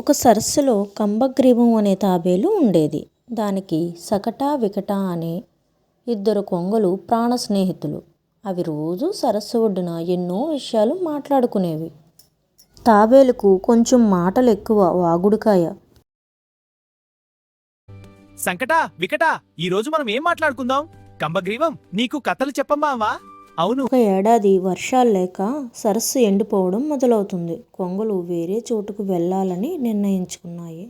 ఒక సరస్సులో కంబగ్రీవం అనే తాబేలు ఉండేది. దానికి సకటా వికటా అనే ఇద్దరు కొంగలు ప్రాణ స్నేహితులు. అవి రోజు సరస్సు ఒడ్డున ఎన్నో విషయాలు మాట్లాడుకునేవి. తాబేలుకు కొంచెం మాటలు ఎక్కువ, వాగుడుకాయ. సంకటా వికటా ఈరోజు మనం ఏం మాట్లాడుకుందాం? కంబగ్రీవం, నీకు కథలు చెప్పమావా? అవును. ఒక ఏడాది వర్షాలు లేక సరస్సు ఎండిపోవడం మొదలవుతుంది. కొంగలు వేరే చోటుకు వెళ్ళాలని నిర్ణయించుకున్నాయి.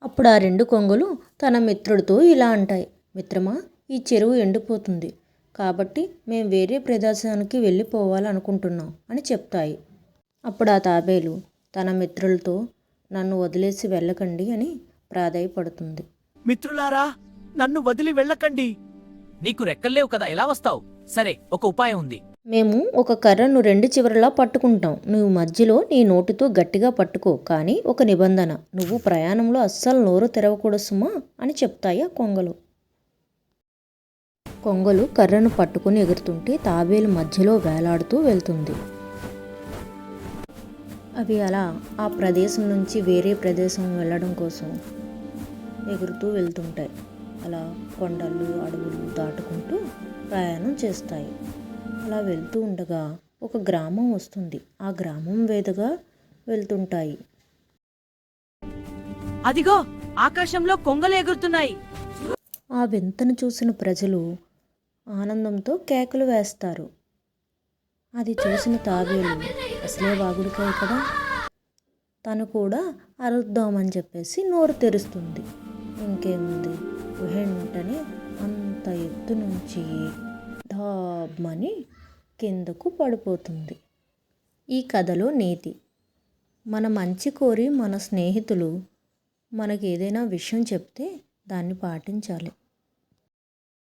అప్పుడు ఆ రెండు కొంగలు తన మిత్రుడితో ఇలా అంటాయి: మిత్రమా, ఈ చెరువు ఎండిపోతుంది కాబట్టి మేం వేరే ప్రదేశానికి వెళ్ళిపోవాలనుకుంటున్నాం అని చెప్తాయి. అప్పుడు ఆ తాబేలు తన మిత్రులతో నన్ను వదిలేసి వెళ్ళకండి అని ప్రాధేయపడుతుంది. మిత్రులారా, నన్ను వదిలి వెళ్ళకండి. నీకు రెక్కల్లేవు కదా, ఎలా వస్తావు? సరే, ఒక ఉపాయం ఉంది. మేము ఒక కర్రను రెండు చివరలా పట్టుకుంటాం. నువ్వు మధ్యలో నీ నోటితో గట్టిగా పట్టుకో, కానీ ఒక నిబంధన: నువ్వు ప్రయాణంలో అస్సలు నోరు తెరవకూడదు సుమా అని చెప్తాయి ఆ కొంగలు. కొంగలు కర్రను పట్టుకుని ఎగురుతుంటే తాబేలు మధ్యలో వేలాడుతూ వెళ్తుంది. అవి అలా ఆ ప్రదేశం నుంచి వేరే ప్రదేశం వెళ్ళడం కోసం ఎగురుతూ వెళ్తుంటాయి. అలా కొండలు, అడవులు దాటుకుంటూ ప్రయాణం చేస్తాయి. అలా వెళ్తూ ఉండగా ఒక గ్రామం వస్తుంది. ఆ గ్రామం మీదుగా వెళ్తుంటాయి. అదిగో, ఆకాశంలో కొంగలు ఎగురుతున్నాయి. ఆ వింతను చూసిన ప్రజలు ఆనందంతో కేకలు వేస్తారు. అది చూసిన తాబేలు అసలే వాగుడికాయ కదా, తను కూడా అరుద్దామని చెప్పేసి నోరు తెరుస్తుంది. ఇంకేముంది, వెంటనే అంత ఎత్తు నుంచి ధాబ్మని కిందకు పడిపోతుంది. ఈ కథలో నీతి: మన మంచి కోరి మన స్నేహితులు మనకి ఏదైనా విషయం చెప్తే దాన్ని పాటించాలి.